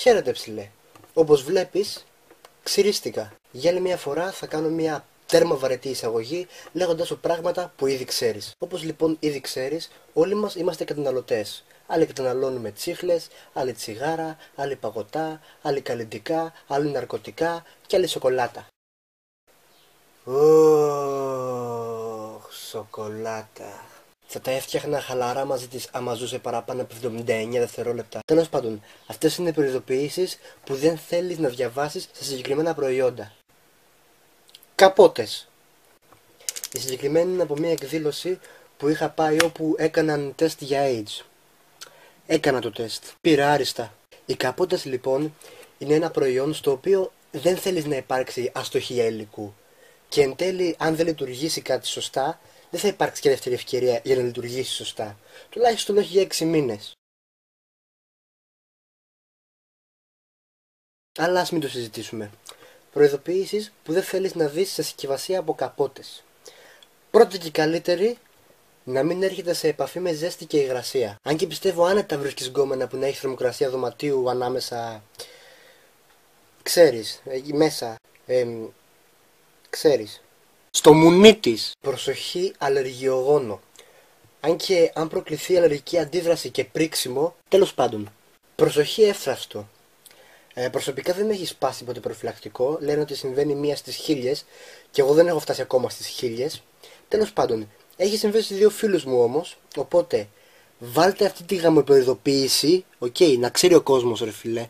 Χαίρετε ψηλέ. Όπως βλέπεις, ξυρίστηκα. Για άλλη μια φορά θα κάνω μια τέρμα βαρετή εισαγωγή λέγοντας σου πράγματα που ήδη ξέρεις. Όπως λοιπόν ήδη ξέρεις, όλοι μας είμαστε καταναλωτές. Άλλοι καταναλώνουμε τσίχλες, άλλοι τσιγάρα, άλλοι παγωτά, άλλοι καλλυντικά, άλλοι ναρκωτικά και άλλοι σοκολάτα. Σοκολάτα. Θα τα έφτιαχνα χαλαρά μαζί της άμα ζούσε παραπάνω από 79 δευτερόλεπτα. Τέλος πάντων, αυτές είναι προειδοποιήσεις που δεν θέλεις να διαβάσεις σε συγκεκριμένα προϊόντα. Καπότες. Η συγκεκριμένη είναι από μια εκδήλωση που είχα πάει όπου έκαναν τεστ για AIDS. Έκανα το τεστ. Πήρα άριστα. Οι καπότες λοιπόν είναι ένα προϊόν στο οποίο δεν θέλεις να υπάρξει αστοχία υλικού. Και εν τέλει, αν δεν λειτουργήσει κάτι σωστά, δεν θα υπάρξει και δεύτερη ευκαιρία για να λειτουργήσει σωστά. Τουλάχιστον όχι για 6 μήνες. Αλλά ας μην το συζητήσουμε. Προειδοποιήσεις που δεν θέλεις να δεις σε συσκευασία από καπότες. Πρώτη και καλύτερη, να μην έρχεται σε επαφή με ζέστη και υγρασία. Αν και πιστεύω άνετα βρίσκεις γκόμενα που να έχει θερμοκρασία δωματίου ανάμεσα. Ξέρεις, εκεί μέσα. Ξέρεις. Στο μουνί της. Προσοχή αλλεργιογόνο. Αν και αν προκληθεί αλλεργική αντίδραση και πρίξιμο, τέλος πάντων. Προσοχή εύθραυστο. Προσωπικά δεν με έχει σπάσει ποτέ προφυλακτικό. Λένε ότι συμβαίνει 1 στις 1000 και εγώ δεν έχω φτάσει ακόμα στις 1000. Τέλος πάντων, έχει συμβεί σε 2 φίλους μου όμως. Οπότε, βάλτε αυτή τη γαμοπροειδοποίηση. Να ξέρει ο κόσμος, ρε φιλέ.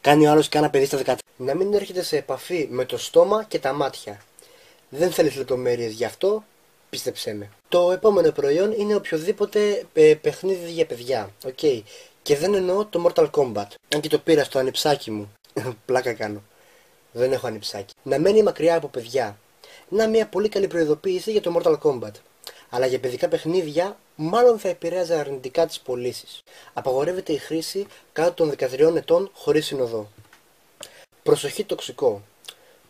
Κάνει ο άλλος και ένα παιδί στα 13. Να μην έρχεται σε επαφή με το στόμα και τα μάτια. Δεν θέλεις λεπτομέρειες γι' αυτό, πίστεψέ με. Το επόμενο προϊόν είναι οποιοδήποτε παιχνίδι για παιδιά. Και δεν εννοώ το Mortal Kombat. Αν και το πήρα στο ανιψάκι μου. Πλάκα κάνω. Δεν έχω ανιψάκι. Να μένει μακριά από παιδιά. Να μια πολύ καλή προειδοποίηση για το Mortal Kombat. Αλλά για παιδικά παιχνίδια, μάλλον θα επηρέαζε αρνητικά τις πωλήσεις. Απαγορεύεται η χρήση κάτω των 13 ετών χωρίς συνοδό. Προσοχή τοξικό.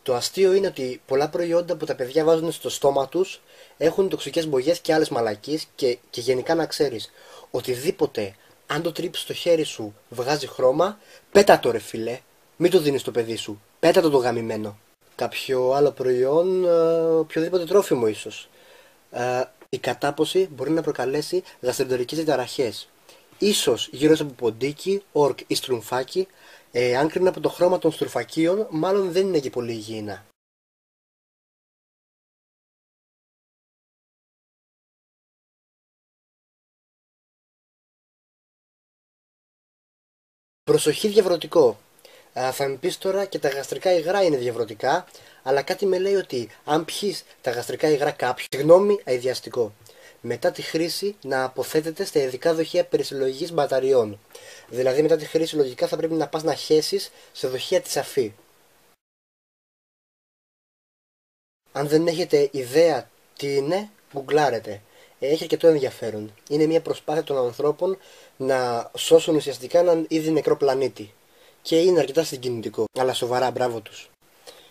Το αστείο είναι ότι πολλά προϊόντα που τα παιδιά βάζουν στο στόμα τους έχουν τοξικές μπογιές και άλλες μαλακίες και γενικά να ξέρεις, οτιδήποτε αν το τρίψεις στο χέρι σου βγάζει χρώμα, πέτα το ρε φίλε, μην το δίνεις στο παιδί σου, πέτα το γαμημένο. Κάποιο άλλο προϊόν, οποιοδήποτε τρόφιμο ίσως. Η κατάποση μπορεί να προκαλέσει γαστρεντερικές διαταραχές. Ίσως γύρω από ποντίκι, όρκ ή στρουμφάκι. Αν κρίνω από το χρώμα των στρουφακίων, μάλλον δεν είναι και πολύ υγιεινά. Προσοχή διαβρωτικό. Θα μου πεις τώρα και τα γαστρικά υγρά είναι διαβρωτικά, αλλά κάτι με λέει ότι αν πιείς τα γαστρικά υγρά κάποιου, συγγνώμη, αηδιαστικό. Μετά τη χρήση να αποθέτεται στα ειδικά δοχεία περισυλλογής μπαταριών. Δηλαδή μετά τη χρήση λογικά θα πρέπει να πας να χέσεις σε δοχεία της αφή. Αν δεν έχετε ιδέα τι είναι, γκουγκλάρετε. Έχει αρκετό ενδιαφέρον. Είναι μια προσπάθεια των ανθρώπων να σώσουν ουσιαστικά έναν ήδη νεκρό πλανήτη. Και είναι αρκετά συγκινητικό. Αλλά σοβαρά, μπράβο τους.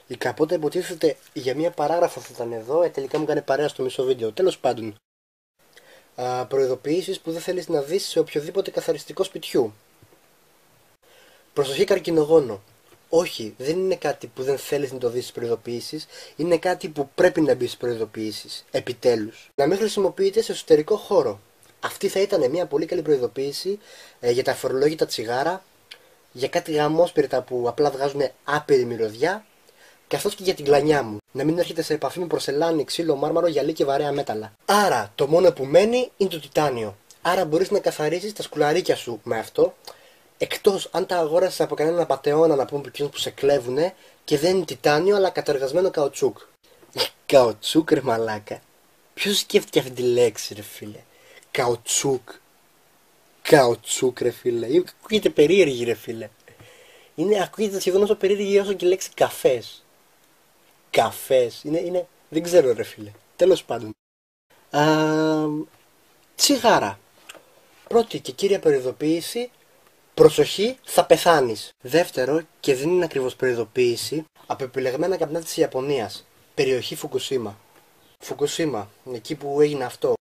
Η καπότα υποτίθεται για μια παράγραφο θα ήταν εδώ, τελικά μου κάνει παρέα στο μισό βίντεο. Τέλος πάντων. Προειδοποιήσεις που δεν θέλεις να δεις σε οποιοδήποτε καθαριστικό σπιτιού. Προσοχή καρκινογόνο. Όχι, δεν είναι κάτι που δεν θέλεις να το δεις στις προειδοποιήσεις, είναι κάτι που πρέπει να μπει στις προειδοποιήσεις. Επιτέλους. Να μην χρησιμοποιείται σε εσωτερικό χώρο. Αυτή θα ήταν μια πολύ καλή προειδοποίηση για τα αφορολόγητα τσιγάρα, για κάτι γαμόσπιρτα που απλά βγάζουν άπειρη μυρωδιά, καθώς και για την κλανιά μου. Να μην έρχεται σε επαφή με πορσελάνη, ξύλο, μάρμαρο, γυαλί και βαρέα μέταλλα. Άρα, το μόνο που μένει είναι το τιτάνιο. Άρα μπορείς να καθαρίσεις τα σκουλαρίκια σου με αυτό. Εκτός αν τα αγόρασες από κανέναν πατεώνα να πούμε εκείνους που σε κλέβουνε και δεν είναι τιτάνιο αλλά καταργασμένο καουτσούκ. Καουτσούκ ρε μαλάκα. Ποιος σκέφτηκε αυτή τη λέξη ρε φίλε. Καουτσούκ. Καουτσούκ ρε φίλε. Ακούγεται περίεργη ρε φίλε. Ακούγεται σχεδόν όσο περίεργη όσο και η λέξη καφές. Καφές. Δεν ξέρω ρε φίλε. Τέλος πάντων. Τσιγάρα. Πρώτη και κύρια προειδοποίηση. Προσοχή, θα πεθάνεις. Δεύτερο, και δεν είναι ακριβώς προειδοποίηση, από επιλεγμένα καπνά της Ιαπωνίας. Περιοχή Φουκουσίμα. Φουκουσίμα, εκεί που έγινε αυτό.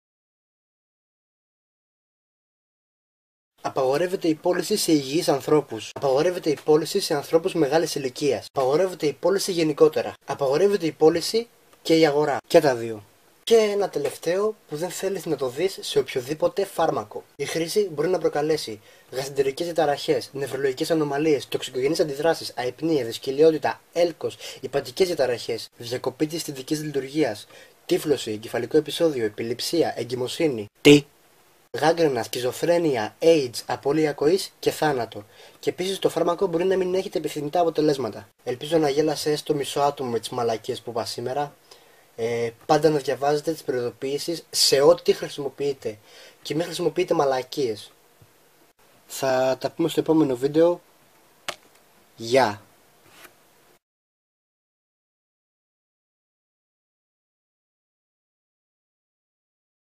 Απαγορεύεται η πώληση σε υγιείς ανθρώπους. Απαγορεύεται η πώληση σε ανθρώπους μεγάλης ηλικίας. Απαγορεύεται η πώληση γενικότερα. Απαγορεύεται η πώληση και η αγορά. Και τα δύο. Και ένα τελευταίο που δεν θέλεις να το δεις σε οποιοδήποτε φάρμακο. Η χρήση μπορεί να προκαλέσει γαστρεντερικές διαταραχές, νευρολογικές ανομαλίες, τοξικογενείς αντιδράσεις, αϊπνία, δυσκολιότητα, έλκος, υπατικές διαταραχές, διακοπή της αισθητικής λειτουργίας, τύφλωση, εγκεφαλικό επεισόδιο, επιληψία, εγκυμοσύνη. Τι? Γάγκρενα, σκιζοφρένεια, AIDS, απώλεια ακοής και θάνατο. Και επίσης το φάρμακο μπορεί να μην έχει τα επιθυμητά αποτελέσματα. Ελπίζω να γέλασε έστω μισό άτομο με τις μαλακίες που είπα σήμερα. Πάντα να διαβάζετε τις προειδοποιήσεις σε ό,τι χρησιμοποιείτε. Και μην χρησιμοποιείτε μαλακίες. Θα τα πούμε στο επόμενο βίντεο. Γεια!